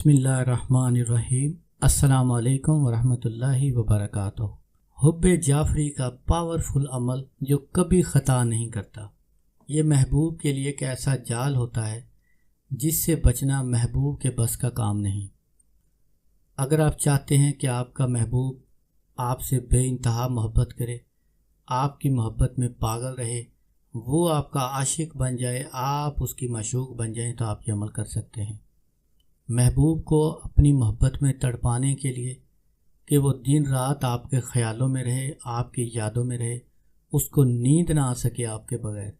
बिस्मिल्लाहिर्रहमानिर्रहीम। अस्सलाम वालेकुम वरहमतुल्लाहि वबरकातुहू। हुब्बे जाफरी का पावरफुल अमल जो कभी ख़ता नहीं करता। ये महबूब के लिए एक ऐसा जाल होता है जिससे बचना महबूब के बस का काम नहीं। अगर आप चाहते हैं कि आपका महबूब आपसे बेइंतहा मोहब्बत करे, आपकी मोहब्बत में पागल रहे, वो आपका आशिक बन जाए, आप उसकी माशूक बन जाएं, तो आप ये अमल कर सकते हैं। महबूब को अपनी मोहब्बत में तड़पाने के लिए कि वो दिन रात आपके ख़यालों में रहे, आपकी यादों में रहे, उसको नींद ना आ सके आपके बगैर,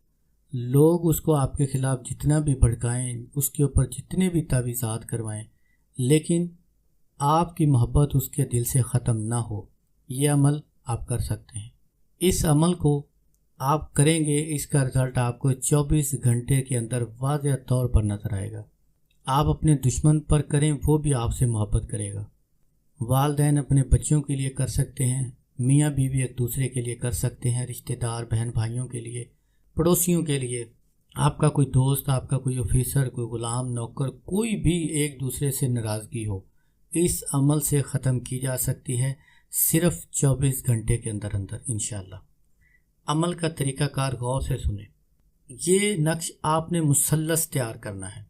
लोग उसको आपके ख़िलाफ़ जितना भी भड़काएं, उसके ऊपर जितने भी तावीज़ात करवाएं, लेकिन आपकी मोहब्बत उसके दिल से ख़त्म ना हो, ये अमल आप कर सकते हैं। इस अमल को आप करेंगे, इसका रिज़ल्ट आपको 24 घंटे के अंदर वाज़ेह तौर पर नज़र आएगा। आप अपने दुश्मन पर करें, वो भी आपसे मोहब्बत करेगा। वालिदैन अपने बच्चों के लिए कर सकते हैं, मियाँ बीवी एक दूसरे के लिए कर सकते हैं, रिश्तेदार बहन भाइयों के लिए, पड़ोसियों के लिए, आपका कोई दोस्त, आपका कोई ऑफिसर, कोई ग़ुलाम, नौकर, कोई भी एक दूसरे से नाराज़गी हो, इस अमल से ख़त्म की जा सकती है सिर्फ़ 24 घंटे के अंदर अंदर इंशाअल्लाह। अमल का तरीक़ाकार गौर से सुने। ये नक्श आपने मुसल्लस तैयार करना है।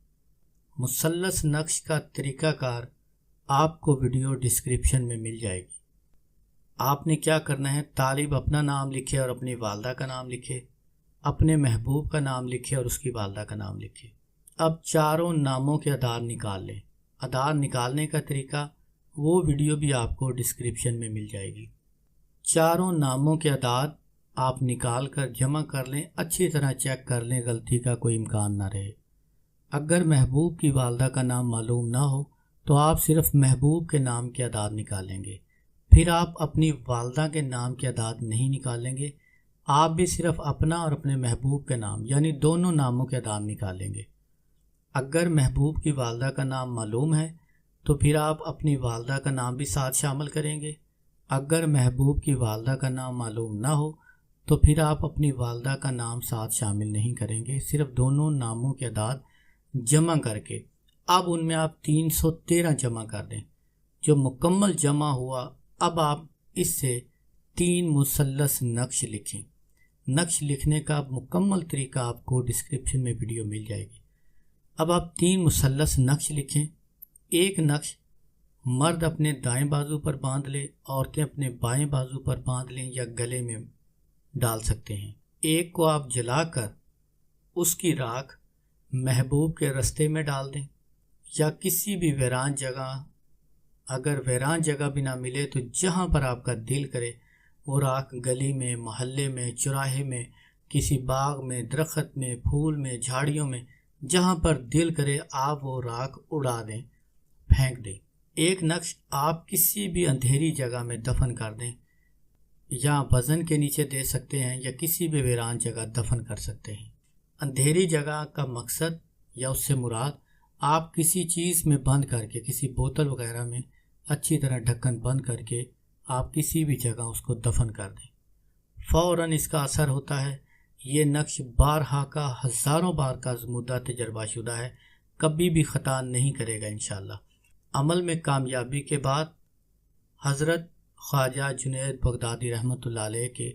मुसल्लस नक्श का तरीक़ाकार आपको वीडियो डिस्क्रिप्शन में मिल जाएगी। आपने क्या करना है, तालिब अपना नाम लिखे और अपनी वालदा का नाम लिखे, अपने महबूब का नाम लिखे और उसकी वालदा का नाम लिखे। अब चारों नामों के अदाद निकाल लें। अदाद निकालने का तरीका वो वीडियो भी आपको डिस्क्रिप्शन में मिल जाएगी। चारों नामों के अदाद आप निकाल कर जमा कर लें, अच्छी तरह चेक कर लें, गलती का कोई इम्कान ना रहे। अगर महबूब की वालदा का नाम मालूम ना हो तो आप सिर्फ़ महबूब के नाम के अदाद निकालेंगे, फिर आप अपनी वालदा के नाम के अदाद नहीं निकालेंगे, आप भी सिर्फ़ अपना और अपने महबूब के नाम यानी दोनों नामों के अदाद निकालेंगे। अगर महबूब की वालदा का नाम मालूम है तो फिर आप अपनी वालदा का नाम भी साथ शामिल करेंगे। अगर महबूब की वालदा का नाम मालूम ना हो तो फिर आप अपनी वालदा का नाम साथ शामिल नहीं करेंगे, सिर्फ़ दोनों नामों के अदाद जमा करके अब उनमें आप 313 जमा कर दें। जो मुकम्मल जमा हुआ, अब आप इससे 3 मुसल्लस नक्श लिखें। नक्श लिखने का मुकम्मल तरीका आपको डिस्क्रिप्शन में वीडियो मिल जाएगी। अब आप 3 मुसल्लस नक्श लिखें। एक नक्श मर्द अपने दाएं बाजू पर बांध ले, औरतें अपने बाएं बाजू पर बांध लें या गले में डाल सकते हैं। एक को आप जलाकर उसकी राख महबूब के रास्ते में डाल दें या किसी भी वीरान जगह, अगर वीरान जगह भी ना मिले तो जहाँ पर आपका दिल करे वो राख गली में, मोहल्ले में, चौराहे में, किसी बाग में, दरख्त में, फूल में, झाड़ियों में, जहाँ पर दिल करे आप वो राख उड़ा दें, फेंक दें। एक नक्श आप किसी भी अंधेरी जगह में दफन कर दें, या वज़न के नीचे दे सकते हैं या किसी भी वीरान जगह दफन कर सकते हैं। अंधेरी जगह का मकसद या उससे मुराद आप किसी चीज़ में बंद करके, किसी बोतल वगैरह में अच्छी तरह ढक्कन बंद करके आप किसी भी जगह उसको दफन कर दें। फ़ौरन इसका असर होता है। ये नक्श बारहा का, हज़ारों बार का आज़मूदा तजर्बाशुदा है, कभी भी ख़ता नहीं करेगा इंशाअल्लाह। अमल में कामयाबी के बाद हज़रत ख्वाजा जुनैद बगदादी रहमतुल्लाह अलैह के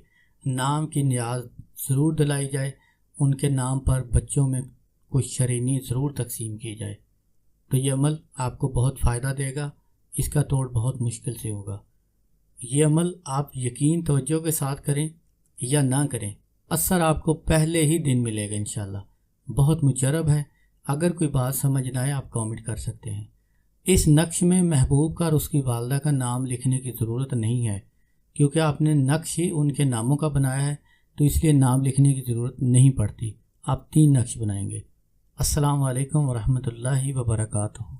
नाम की नियाज ज़रूर दिलाई जाए, उनके नाम पर बच्चों में कुछ शरीनी ज़रूर तकसीम की जाए, तो ये अमल आपको बहुत फ़ायदा देगा। इसका तोड़ बहुत मुश्किल से होगा। ये अमल आप यकीन तवज्जो के साथ करें या ना करें, असर आपको पहले ही दिन मिलेगा इंशाअल्लाह। बहुत मुजरब है। अगर कोई बात समझ ना आए आप कमेंट कर सकते हैं। इस नक्श में महबूब का और उसकी वालदा का नाम लिखने की ज़रूरत नहीं है, क्योंकि आपने नक्श ही उनके नामों का बनाया है, तो इसलिए नाम लिखने की ज़रूरत नहीं पड़ती। आप 3 नक्श बनाएंगे। अस्सलाम वालेकुम वरहमतुल्लाहि वबरकातुहू।